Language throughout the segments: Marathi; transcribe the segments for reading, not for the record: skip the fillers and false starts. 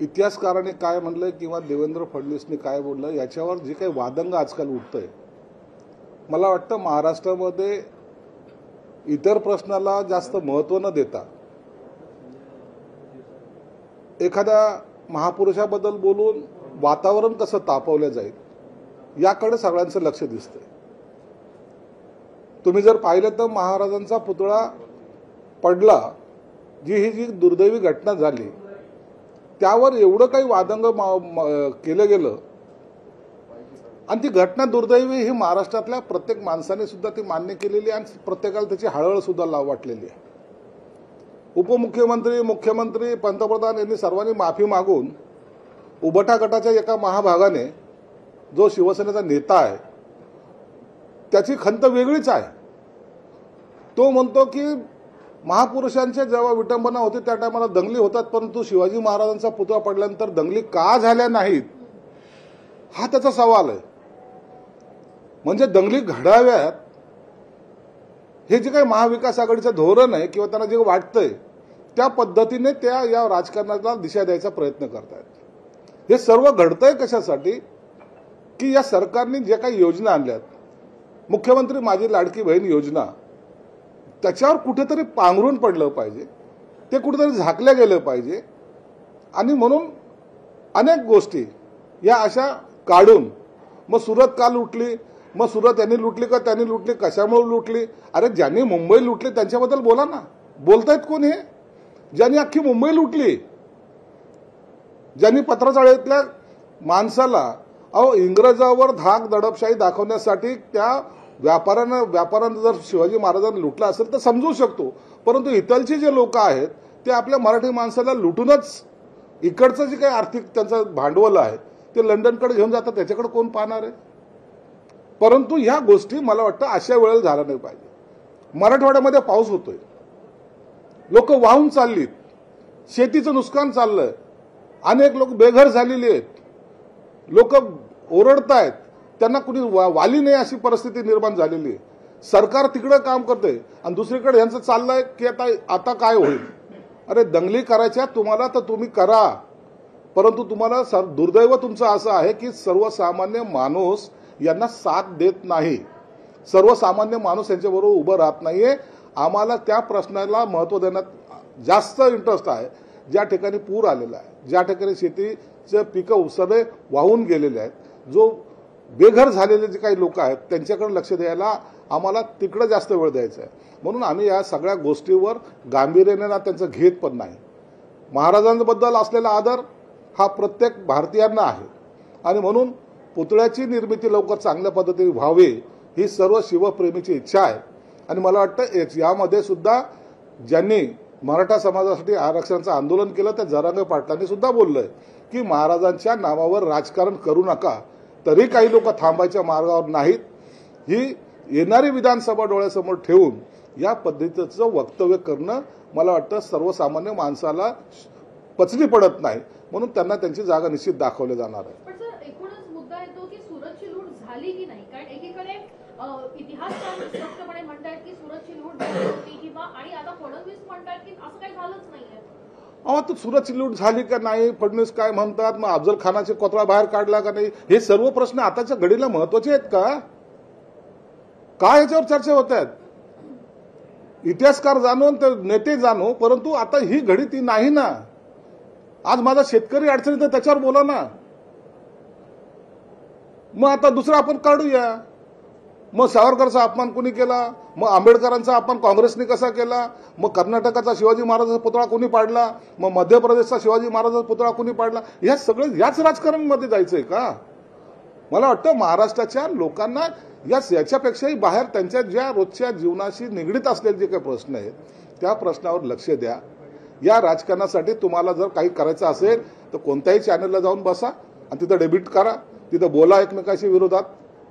इतिहासकारांनी काय म्हणलं किंवा देवेंद्र फडणवीसने काय बोललं याच्यावर जे काही वादंग आजकाल उठतंय, मला वाटतं महाराष्ट्रामध्ये इतर प्रश्नाला जास्त महत्त्व न देता एखाद्या महापुरुषाबद्दल बोलून वातावरण कसं तापवलं जाईल याकडे सगळ्यांचं लक्ष दिसतंय. तुम्ही जर पाहिलं तर महाराजांचा पुतळा पडला, ही दुर्दैवी घटना झाली, त्यावर एवढं काही वादंग केलं गेलं आणि ती घटना दुर्दैवी ही महाराष्ट्रातल्या प्रत्येक माणसाने सुद्धा ती मान्य केलेली आणि प्रत्येकाला त्याची हळहळ सुद्धा वाटलेली आहे. उपमुख्यमंत्री, मुख्यमंत्री, पंतप्रधान यांनी सर्वांनी माफी मागून उबटा गटाच्या एका महाभागाने जो शिवसेनेचा नेता आहे त्याची खंत वेगळीच आहे. तो म्हणतो की महापुरुषांच्या जेव्हा विटंबना होती त्या टायमाला दंगली होतात, परंतु शिवाजी महाराजांचा पुतळा पडल्यानंतर दंगली का झाल्या नाहीत हा त्याचा सवाल आहे. म्हणजे दंगली घडाव्यात हे जे काही महाविकास आघाडीचं धोरण आहे किंवा त्यांना जे वाटतंय त्या पद्धतीने त्या या राजकारणाला दिशा द्यायचा प्रयत्न करतायत. हे सर्व घडतंय कशासाठी की या सरकारने जे काही योजना आणल्यात, मुख्यमंत्री माझी लाडकी बहीण योजना, त्याच्यावर कुठेतरी पांघरून पडलं पाहिजे, ते कुठेतरी झाकल्या गेलं पाहिजे आणि म्हणून अनेक गोष्टी या अशा काढून मग सुरत का लुटली, मग सुरत यांनी लुटली का त्यांनी लुटली, कशामुळे लुटली? अरे ज्यांनी मुंबई लुटली त्यांच्याबद्दल बोला ना. बोलतायत कोण हे? ज्यांनी अख्खी मुंबई लुटली, ज्यांनी पत्रचाळीतल्या माणसाला इंग्रजावर धाक दडपशाही दाखवण्यासाठी त्या व्यापाऱ्यांना जर शिवाजी महाराजांनी लुटला असेल तर समजू शकतो, परंतु इथलचे जे लोक आहेत ते आपल्या मराठी माणसाला लुटूनच इकडचं जे काही आर्थिक त्यांचं भांडवल आहे ते लंडनकडे घेऊन जातात, त्याच्याकडे कोण पाहणार आहे? परंतु ह्या गोष्टी मला वाटतं अशा वेळेला झाल्या नाही पाहिजे. मराठवाड्यामध्ये पाऊस होतोय, लोक वाहून चाललीत, शेतीचं नुकसान चाललंय, अनेक लोक बेघर झालेली आहेत, लोक ओरडतायत, त्यांना कुणी वाली नाही अशी परिस्थिती निर्माण झालेली आहे. सरकार तिकडे काम करतंय आणि दुसरीकडे यांचं चाललंय की आता काय होईल. अरे दंगली करायच्या तुम्हाला तर तुम्ही करा, परंतु तुम्हाला दुर्दैव तुमचं असं आहे की सर्वसामान्य माणूस यांना साथ देत नाही. सर्वसामान्य माणूस यांच्याबरोबर उभं राहत नाहीये. आम्हाला त्या प्रश्नाला महत्त्व देण्यात जास्त इंटरेस्ट आहे ज्या ठिकाणी पूर आलेला आहे, ज्या ठिकाणी शेतीचे पिकं सगळे वाहून गेलेले आहेत, जो बेघर झालेले जे काही लोक आहेत त्यांच्याकडे लक्ष द्यायला आम्हाला तिकडे जास्त वेळ द्यायचा आहे. म्हणून आम्ही या सगळ्या गोष्टीवर गांभीर्याने त्यांचं घेत पण नाही. महाराजांबद्दल असलेला आदर हा प्रत्येक भारतीयांना आहे आणि म्हणून पुतळ्याची निर्मिती लवकर चांगल्या पद्धतीने व्हावी ही सर्व शिवप्रेमीची इच्छा आहे. आणि मला वाटतं यामध्ये सुद्धा ज्यांनी मराठा समाजासाठी आरक्षणाचं आंदोलन केलं त्या जरांगे पाटलांनी सुद्धा बोललंय की महाराजांच्या नावावर राजकारण करू नका, तरी काही लोक थांबायच्या मार्गावर नाहीत. ही येणारी विधानसभा डोळ्यासमोर ठेवून या पद्धतीचं वक्तव्य करणं मला वाटतं सर्वसामान्य माणसाला पचनी पडत नाही, म्हणून त्यांना त्यांची जागा निश्चित दाखवली जाणार आहे. पण सर एकूणच मुद्दा येतो की सुरतची लूट झाली की नाही, कारण एकीकडे इतिहासकार स्पष्टपणे म्हणतात की सुरतची लूट झाली होती किंवा आणि आता फडणवीस म्हणतात की असं काही झालंच नाहीये. तर सुरतची लूट झाली का नाही, फडणवीस काय म्हणतात, मग अफजल खानाचे कोतळा बाहेर काढला का नाही, हे सर्व प्रश्न आताच्या घडीला महत्वाचे आहेत का? काय याच्यावर चर्चा होत आहेत? इतिहासकार जाणो, नेते जाणो, परंतु आता ही घडी ती नाही ना. आज माझा शेतकरी अडचणीत तर त्याच्यावर बोला ना. मग आता दुसरं आपण काढूया. मग सावरकरचा अपमान कोणी केला, मग आंबेडकरांचा अपमान काँग्रेसने कसा केला, मग कर्नाटकाचा शिवाजी महाराजांचा पुतळा कोणी पाडला, मग मध्य प्रदेशचा शिवाजी महाराजांचा पुतळा कोणी पाडला, या सगळं याच राजकारणामध्ये जायचंय का? मला वाटतं महाराष्ट्राच्या लोकांना याच्यापेक्षाही बाहेर त्यांच्या ज्या रोजच्या जीवनाशी निगडीत असलेले जे काही प्रश्न आहेत त्या प्रश्नावर लक्ष द्या. या राजकारणासाठी तुम्हाला जर काही करायचं असेल तर कोणत्याही चॅनलला जाऊन बसा आणि तिथं डेबिट करा, तिथं बोला एकमेकाशी विरोधात,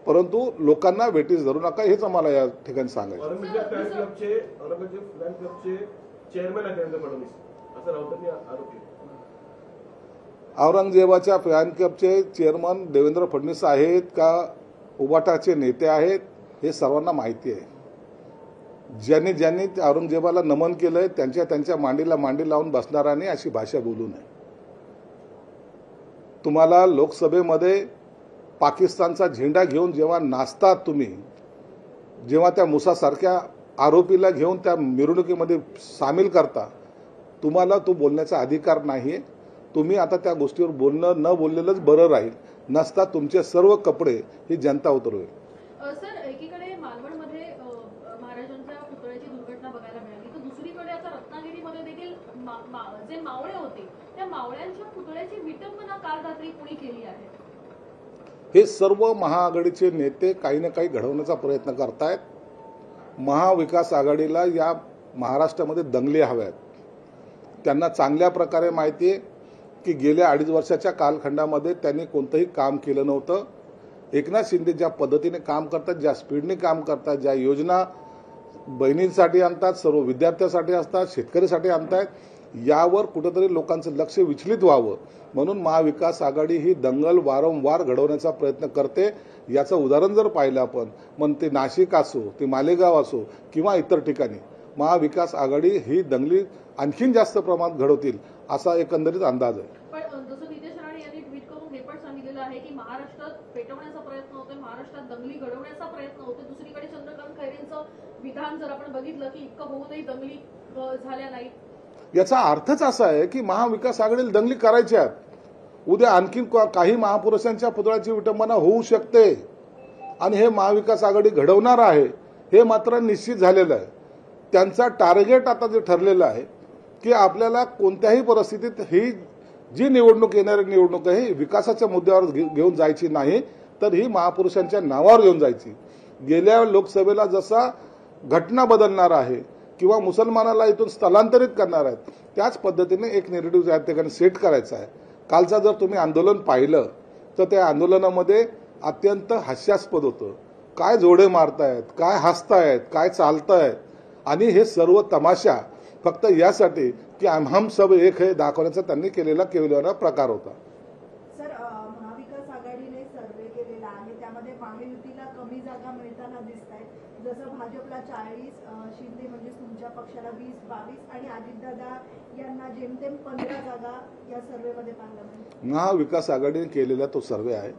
परंतु लोकांना वेटीस धरू नका, हेच आम्हाला या ठिकाणी सांगायचं. औरंगजेबाच्या फॅन क्लबचे चेअरमन देवेंद्र फडणवीस आहेत का उबाटाचे नेते आहेत हे सर्वांना माहिती आहे. ज्यांनी ज्यांनी औरंगजेबाला नमन केलंय त्यांच्या मांडीला मांडी लावून बसणाऱ्याने अशी भाषा बोलू नये. तुम्हाला लोकसभेमध्ये पाकिस्तानचा झेंडा घेऊन जेव्हा नाचतात तुम्ही, जेव्हा त्या मुसासारख्या आरोपीला घेऊन त्या मिरवणुकीमध्ये सामील करता, तुम्हाला तो बोलण्याचा अधिकार नाहीये. तुम्ही आता त्या गोष्टीवर बोलणं न बोललेलंच बरं राहील. नसता तुमचे सर्व कपडे ही जनता उतरवेल. सर, एकीकडे मालवणमध्ये महाराजांच्या पुतळ्याची दुर्घटना बघायला मिळाली, तर दुसरीकडे आता रत्नागिरीमध्ये देखील जे मावळे होते त्या मावळ्यांच्या पुतळ्याची विटंबना काल रात्री कुणी केली आहे? हे सर्व महाआघाडीचे नेते काही ना काही घडवण्याचा प्रयत्न करतायत. महाविकास आघाडीला या महाराष्ट्रामध्ये दंगली हव्यात. त्यांना चांगल्या प्रकारे माहिती आहे की गेल्या 2.5 वर्षाच्या कालखंडामध्ये त्यांनी कोणतंही काम केलं नव्हतं. एकनाथ शिंदे ज्या पद्धतीने काम करतात, ज्या स्पीडने काम करतात, ज्या योजना बहिणींसाठी आणतात, सर्व विद्यार्थ्यांसाठी असतात, शेतकऱ्यांसाठी आणतात, यावर कुठेतरी लोकांचं लक्ष विचलित व्हावं म्हणून महाविकास आघाडी ही दंगल वारंवार घडवण्याचा प्रयत्न करते. याचं उदाहरण जर पाहिलं आपण, मग ते नाशिक असो, ते मालेगाव असो किंवा इतर ठिकाणी, महाविकास आघाडी ही दंगली आणखीन जास्त प्रमाणात घडवतील असा एकंदरीत अंदाज आहे. पण जसं नितेश राणे यांनी ट्विट करून हे पण सांगितलेलं आहे की महाराष्ट्रात पेटवण्याचा प्रयत्न होतोय, महाराष्ट्रात दंगली घडवण्याचा प्रयत्न होतोय. दुसरीकडे चंद्रकांत खैरेंचं विधान जर आपण बघितलं की इतकं होऊनही दंगली झाल्या नाहीत. याचा अर्थच असा आहे की महाविकास आघाडीला दंगली करायच्या आहेत. उद्या आणखीन काही महापुरुषांच्या पुतळ्याची विटंबना होऊ शकते आणि हे महाविकास आघाडी घडवणार आहे हे मात्र निश्चित झालेलं आहे. त्यांचा टार्गेट आता जे ठरलेलं आहे की आपल्याला कोणत्याही परिस्थितीत ही जी निवडणूक येणारी निवडणूक आहे ही विकासाच्या मुद्द्यावर घेऊन जायची नाही, तर ही महापुरुषांच्या नावावर घेऊन जायची. गेल्या लोकसभेला जसा घटना बदलणार आहे किंवा मुसलमानाला इथून स्थलांतरित करणार आहेत, त्याच पद्धतीने एक नेरेटिव्ह त्या ठिकाणी सेट करायचा आहे. कालचा जर तुम्ही आंदोलन पाहिलं तर त्या आंदोलनामध्ये अत्यंत हास्यास्पद होतं. काय जोडे मारतायत, काय हसतायत, काय चालतायत आणि हे सर्व तमाशा फक्त यासाठी की हम सब एक है दाखवण्याचा त्यांनी केलेला प्रकार होता. सर, महाविकास आघाडीने सर्वे केलेला आहे, त्यामध्ये महायुतीला कमी जागा मिळताना दिसत आहेत. जसं भाजपला 40, शिंदे म्हणजे तुमच्या पक्षाला 20-22 आणि अजितदादा यांना जेमतेम 15 जागा या सर्वेमध्ये पाहायला मिळतात. महाविकास आघाडीने केलेला तो सर्वे आहे.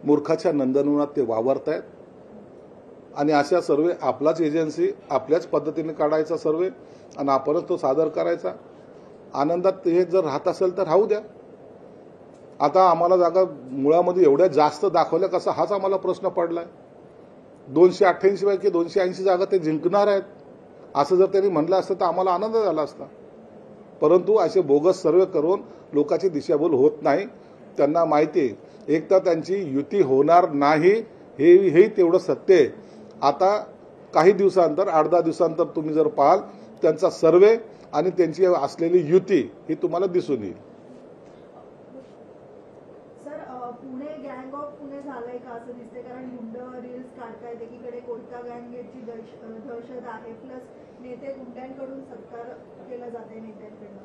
मूर्खाच्या नंदनवनात ते वावरतायत आणि अशा सर्वे आपलाच एजन्सी आपल्याच पद्धतीने काढायचा सर्वे आणि आपणच तो सादर करायचा. आनंदात हे जर राहत असेल तर राहू द्या. आता आम्हाला जागा मुळामध्ये एवढ्या जास्त दाखवल्या कसा हाच आम्हाला प्रश्न पडलाय. 288 पैकी 280 जागा ते जिंकणार आहेत असं जर त्यांनी म्हटलं असतं तर आम्हाला आनंद झाला असता. परंतु असे बोगस सर्वे करून लोकांची दिशाभूल होत नाही. त्यांना माहिती आहे एक तर त्यांची युती होणार नाही हेही तेवढं सत्य आहे. आता काही दिवसांतर 8-10 दिवसांतर तुम्ही जर पाहाल त्यांचा सर्वे आणि त्यांची असलेली युती ही तुम्हाला दिसून येईल. सर, पुणे गँग ऑफ पुणे झालंय का असं दिसतंय, कारण गुंड रील्स काढतायत. एकीकडे कोयता गँगची दहशत आहे, प्लस नेते गुंड्यांकडून सत्कार केला जाते नेत्यांकडून.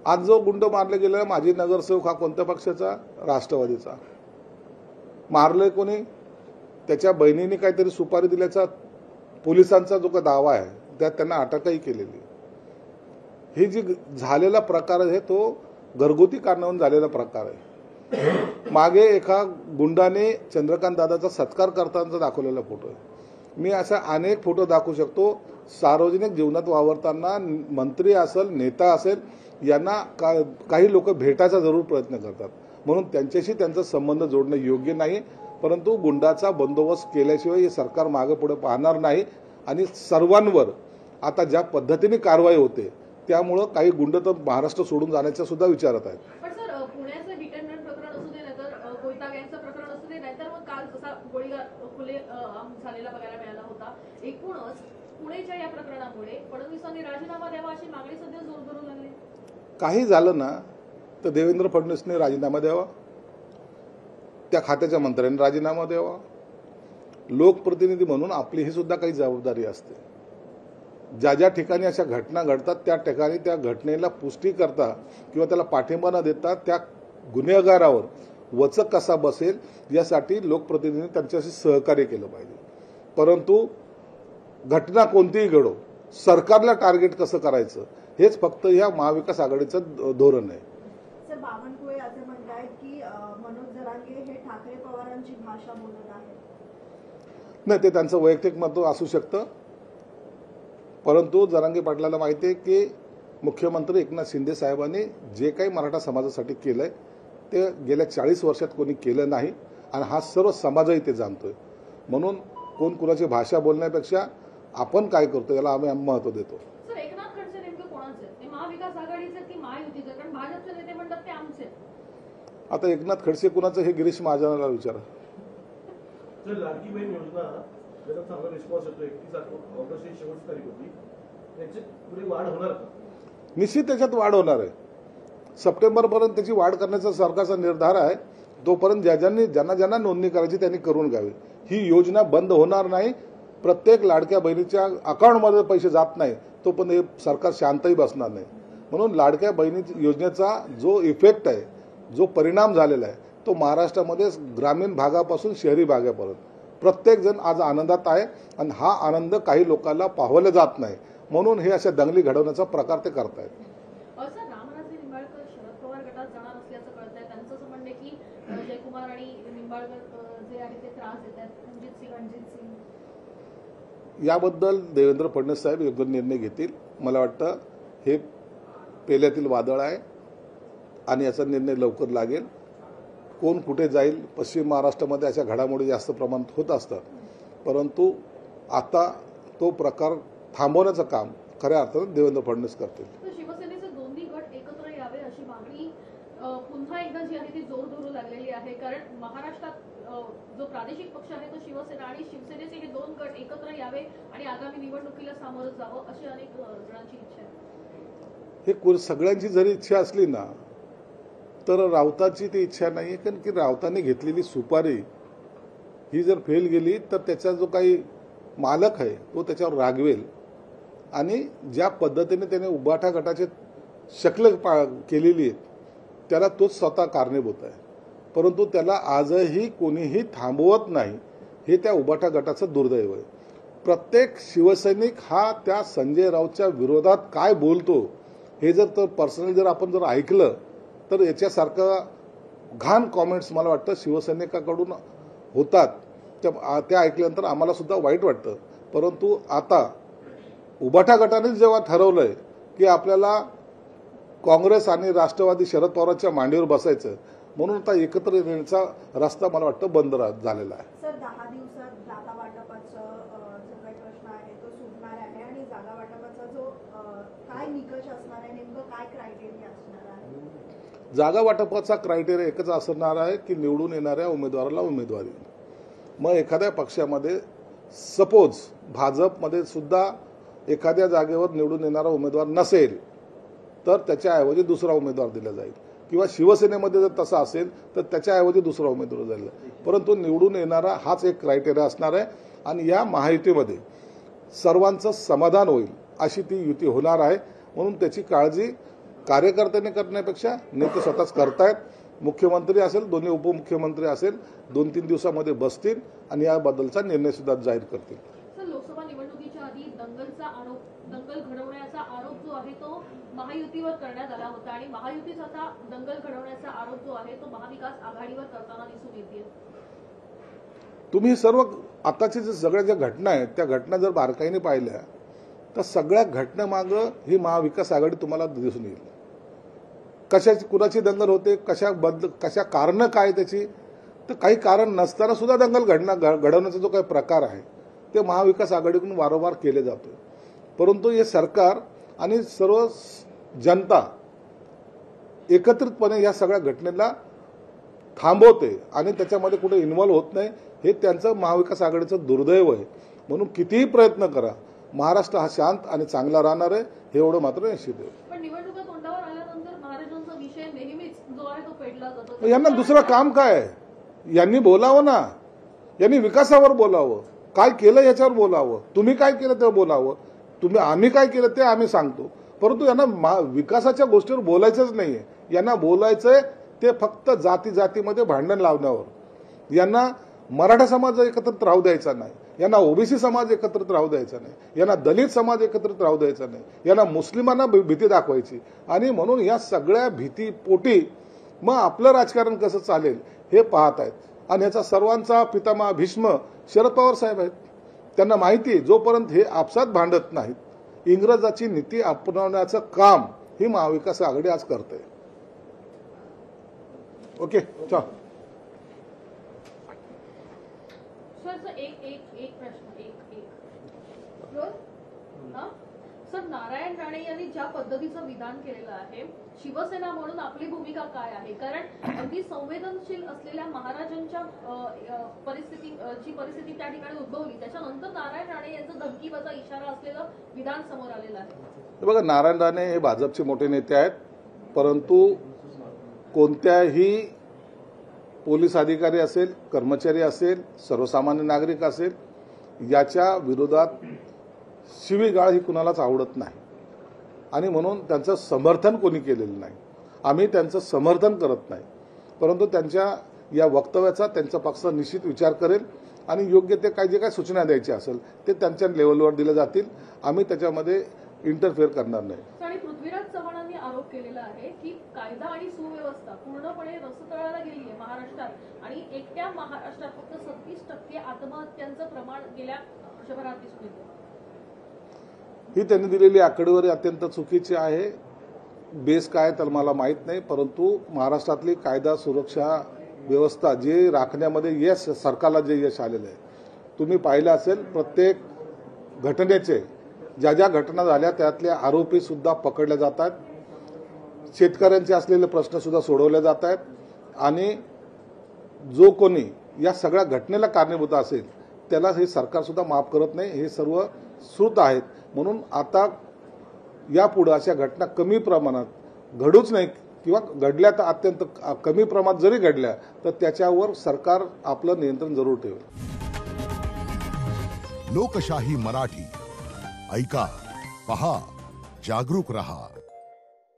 आज जो गुंड मारले गेला माजी नगरसेवक हा कोणत्या पक्षाचा? राष्ट्रवादीचा. मारले कोणी? त्याच्या बहिणीने काहीतरी सुपारी दिल्याचा पोलिसांचा जो काही दावा आहे त्यात त्यांना अटकही केलेली. ही जी झालेला प्रकार आहे तो घरगुती कारणावरून झालेला प्रकार आहे. मागे एका गुंडाने चंद्रकांत दादाचा सत्कार करताना दाखवलेला फोटो आहे. मी असा अनेक फोटो दाखवू शकतो. सार्वजनिक जीवनात वावरताना मंत्री असेल, नेता असेल, यांना काही लोक भेटायचा जरूर प्रयत्न करतात. म्हणून त्यांच्याशी त्यांचा संबंध जोडणं योग्य नाही. परंतु गुंडाचा बंदोबस्त केल्याशिवाय हे सरकार मागे पुढे पाहणार नाही आणि सर्वांवर आता ज्या पद्धतीने कारवाई होते त्यामुळं काही गुंड तर महाराष्ट्र सोडून जाण्याच्या सुद्धा विचारत आहेत. पण सर, पुण्याचं हिट अँड रन प्रकरण असू दे नाहीतर कोयता गँगचं प्रकरण असू दे नाहीतर मग काल जसा गोळीबार खुले झालेला बघायला मिळाला होता, एकूणच पुणेच्या या प्रकरणामुळे फडणवीसांनी राजीनामा द्यावा अशी मागणी सध्या जोर धरू लागली. काही झालं ना तर देवेंद्र फडणवीसने राजीनामा द्यावा, त्या खात्याच्या मंत्र्यांनी राजीनामा द्यावा. लोकप्रतिनिधी म्हणून आपली ही सुद्धा काही जबाबदारी असते. ज्या ज्या ठिकाणी अशा घटना घडतात त्या ठिकाणी त्या घटनेला पुष्टी करता किंवा त्याला पाठिंबा न देता त्या गुन्हेगारावर वचक कसा बसेल यासाठी लोकप्रतिनिधींनी त्यांच्याशी सहकार्य केलं पाहिजे. परंतु घटना कोणतीही घडो, सरकारला टार्गेट कसं करायचं हेच फक्त या महाविकास आघाडीचं धोरण आहे. लोकांची भाषा बोलत आहेत? नाही, ते त्यांचं वैयक्तिक मत असू शकतं, परंतु जरांगे पाटलाला माहिती आहे की मुख्यमंत्री एकनाथ शिंदे साहेबांनी जे काही मराठा समाजासाठी केलंय ते गेल्या 40 वर्षात कोणी केलं नाही आणि हा सर्व समाजही ते जाणतोय. म्हणून कोण कुणाची भाषा बोलण्यापेक्षा आपण काय करतो याला आम्ही महत्व देतो. सर, एकनाथ खडसे नेमके कोणाचे आहेत? ते महाविकास आघाडीचे की महायुतीचे? कारण भाजपचे नेते म्हणतात ते आमचे आहेत. आता एकनाथ खडसे कुणाचं हे गिरीश महाजनाला विचारा. जर लाडकी बहीण योजना त्याचा चांगला रिस्पॉन्स येतो, 31 ऑगस्टची शेवटची तारीख होती, त्याची पुढे वाढ होणार का? निश्चित त्याच्यात वाढ होणार आहे. सप्टेंबरपर्यंत त्याची वाढ करण्याचा सरकारचा निर्धार आहे. तोपर्यंत ज्यांना नोंदणी करायची त्यांनी करून घ्यावी. ही योजना बंद होणार नाही. प्रत्येक लाडक्या बहिणीच्या अकाउंटमध्ये पैसे जात नाही तो पण हे सरकार शांतही बसणार नाही. म्हणून लाडक्या बहिणी योजनेचा जो इफेक्ट आहे, जो परिणाम झालेला आहे, तो महाराष्ट्रामध्ये ग्रामीण भागापासून शहरी भागापर्यंत प्रत्येक जण आज आनंदात आहे आणि हा आनंद काही लोकांना पाहवला जात नाही. म्हणून हे अशा दंगली घडवण्याचा प्रकार ते करतायत. सर, रामराजे निंबाळकर शरद पवार गटात जाणार असल्याचं कळतंय. त्यांचं असं म्हणणं की जयकुमार आणि निंबाळकर जे आहे ते त्रास देत आहेत. रणजित सिंग याबद्दल देवेंद्र फडणवीस साहेब योग्य निर्णय घेतील. मला वाटतं हे पेल्यातील वादळ आहे आणि याचा निर्णय लवकर लागेल. कोण कुठे जाईल, पश्चिम महाराष्ट्रामध्ये अशा घडामोडी जास्त प्रमाणात होत असतात, परंतु आता तो प्रकार थांबवण्याचं काम खऱ्या अर्थानं देवेंद्र फडणवीस करतील. शिवसेनेचे दोन्ही गट एकत्र यावे अशी मागणी पुन्हा एकदा जी आहे ती जोर धरू लागलेली आहे. कारण महाराष्ट्रात जो प्रादेशिक पक्ष आहे तो शिवसेना आणि शिवसेनेचे हे दोन गट एकत्र यावे आणि आगामी निवडणुकीला सामोरं जावं अशी अनेक जणांची इच्छा आहे. हे सगळ्यांची जरी इच्छा असली ना तर राऊताची ती इच्छा नाही आहे. कारण की राऊतांनी घेतलेली सुपारी ही जर फेल गेली तर त्याचा जो काही मालक आहे तो त्याच्यावर रागवेल आणि ज्या पद्धतीने त्याने उबाठा गटाचे शक्ल केलेली आहे त्याला तोच स्वतः कारणीभूत आहे. परंतु त्याला आजही कोणीही थांबवत नाही. हे त्या उबाठा गटाचं दुर्दैव आहे. प्रत्येक शिवसैनिक हा त्या संजय राऊतच्या विरोधात काय बोलतो हे जर पर्सनली जर आपण जर ऐकलं तर याच्यासारखं घाण कॉमेंट्स मला वाटतं शिवसैनिकाकडून होतात. त्या ऐकल्यानंतर आम्हाला सुद्धा वाईट वाटतं. परंतु आता उबाठा गटानेच जेव्हा ठरवलंय की आपल्याला काँग्रेस आणि राष्ट्रवादी शरद पवारांच्या मांडीवर बसायचं, म्हणून आता एकत्र येण्याचा रस्ता मला वाटतं बंद झालेला आहे. सर, 10 दिवसात जागा वाटपाचा जो काही प्रश्न आहे तो सुटणार आहे आणि जागा वाटपाचा जो काय निकष असणार आहे, नेमकं काय क्रायटेरिया असणार आहे? जागा वाटपाचा क्रायटेरिया एकच असणार आहे की निवडून येणाऱ्या उमेदवाराला उमेदवारी. मग एखाद्या पक्षामध्ये सपोज भाजपमध्ये सुद्धा एखाद्या जागेवर निवडून येणारा उमेदवार नसेल तर त्याच्याऐवजी दुसरा उमेदवार दिला जाईल, किंवा शिवसेनेमध्ये जर तसा असेल तर त्याच्याऐवजी दुसरा उमेदवार जाईल. परंतु निवडून येणारा हाच एक क्रायटेरिया असणार आहे आणि या महायुतीमध्ये सर्वांचं समाधान होईल अशी ती युती होणार आहे. म्हणून त्याची काळजी कार्यकर्त्यांनी करण्यापेक्षा नेते स्वतःच करतायत. मुख्यमंत्री असेल, दोन्ही उपमुख्यमंत्री असेल, 2-3 दिवसामध्ये बसतील आणि याबद्दलचा निर्णय सुद्धा जाहीर करतील. लोकसभा निवडणुकीच्या आधी दंगल घडवण्याचा आरोप जो आहे तो महायुतीवर करण्यात आला होता आणि महायुतीचा आता दंगल घडवण्याचा आरोप जो आहे तो महाविकास आघाडीवर करताना दिसून येते. तुम्ही सर्व आताच्या जे सगळ्या ज्या घटना आहेत त्या घटना जर बारकाईने पाहिल्या तर सगळ्या घटनेमागं ही महाविकास आघाडी तुम्हाला दिसून येईल. कशाची कुणाची दंगल होते, कशा कारण काय त्याची, तर काही कारण नसताना सुद्धा दंगल घडवण्याचा जो काही प्रकार आहे ते महाविकास आघाडीकडून वारंवार केले जातो. परंतु हे सरकार आणि सर्व जनता एकत्रितपणे या सगळ्या घटनेला थांबवते आणि त्याच्यामध्ये कुठे इन्व्हॉल्व होत नाही. हे त्यांचं महाविकास आघाडीचं दुर्दैव आहे. म्हणून कितीही प्रयत्न करा, महाराष्ट्र हा शांत आणि चांगला राहणार आहे हे एवढं मात्र निश्चित आहे. पण निवडणुका तोंडावर आल्यानंतर महाराजांचा विषय नेहमीच जो आहे तो पेटला जातो. यांना दुसरं काम काय आहे? यांनी बोलावं ना, यांनी विकासावर बोलावं, काय केलं याच्यावर बोलावं, तुम्ही काय केलं ते बोलावं, आम्ही काय केलं ते आम्ही सांगतो. परंतु यांना विकासाच्या गोष्टीवर बोलायचंच नाहीये. यांना बोलायचंय ते फक्त जातीमध्ये भांडण लावण्यावर. यांना मराठा समाज एकत्रित राहू द्यायचा नाही, यांना ओबीसी समाज एकत्रित राहू द्यायचा नाही, यांना दलित समाज एकत्रित राहू द्यायचा नाही, यांना मुस्लिमांना भीती दाखवायची. आणि म्हणून या सगळ्या भीतीपोटी मग आपलं राजकारण कसं चालेल हे पाहत आहेत. आणि याचा सर्वांचा पितामह भीष्म शरद पवार साहेब आहेत. त्यांना माहिती आहे जोपर्यंत हे आपसात भांडत नाहीत इंग्रजाची नीती अपनावण्याचं काम ही महाविकास आघाडी आज करते. ओके चल सर एक प्रश्न सर, नारायण राणे यांनी ज्या पद्धतीचं विधान केलेलं आहे, शिवसेना म्हणून आपली भूमिका काय आहे? कारण अगदी संवेदनशील असलेल्या महाराजांच्या परिस्थिती त्या ठिकाणी उद्भवली, त्याच्यानंतर नारायण राणे यांचं धमकीबाजा इशारा असलेलं विधान समोर आलेलं आहे. बघा, नारायण राणे हे भाजपचे मोठे नेते आहेत, परंतु कोणत्याही पोलीस अधिकारी असेल, कर्मचारी असेल, सर्वसामान्य नागरिक असेल, याच्या विरोधात शिवीगाळ ही कुणालाच आवडत नाही आणि म्हणून त्यांचं समर्थन कोणी केलेलं नाही. आम्ही त्यांचं समर्थन करत नाही, परंतु त्यांच्या या वक्तव्याचा त्यांचा पक्ष निश्चित विचार करेल आणि योग्य ते काय जे काय सूचना द्यायची असेल ते त्यांच्या लेवलवर दिले जातील. आम्ही त्याच्यामध्ये इंटरफेअर करणार नाही. आणि पृथ्वीराज चव्हाणांनी आरोप केलेला आहे की कायदा आणि सुव्यवस्था पूर्णपणे रसतळाला गेली आहे महाराष्ट्रात आणि एकट्या महाराष्ट्रात फक्त 36% आत्महत्यांचं प्रमाण गेल्या वर्षभरात दिसून येतं. ही त्यांनी दिलेली आकडेवारी अत्यंत चुकीची आहे. बेस काय तर मला माहीत नाही, परंतु महाराष्ट्रातली कायदा सुरक्षा व्यवस्था जे राखण्यामध्ये यश सरकारला जे यश आलेलं आहे तुम्ही पाहिलं असेल. प्रत्येक घटनेचे ज्या ज्या घटना झाल्या त्यातले आरोपी सुद्धा पकडले जात आहेत, शेतकऱ्यांचे असलेले प्रश्न सुद्धा सोडवले जात आहेत आणि जो कोणी या सगळ्या घटनेला कारणीभूत असेल त्याला हे सरकार सुद्धा माफ करत नाही. हे सर्व श्रुत आहेत. म्हणून आता यापुढे अशा घटना कमी प्रमाणात घडूच नाही किंवा घडल्या तर अत्यंत कमी प्रमाणात जरी घडल्या तर त्याच्यावर सरकार आपलं नियंत्रण जरूर ठेवेल. लोकशाही मराठी ऐका, पहा, जागरूक रहा.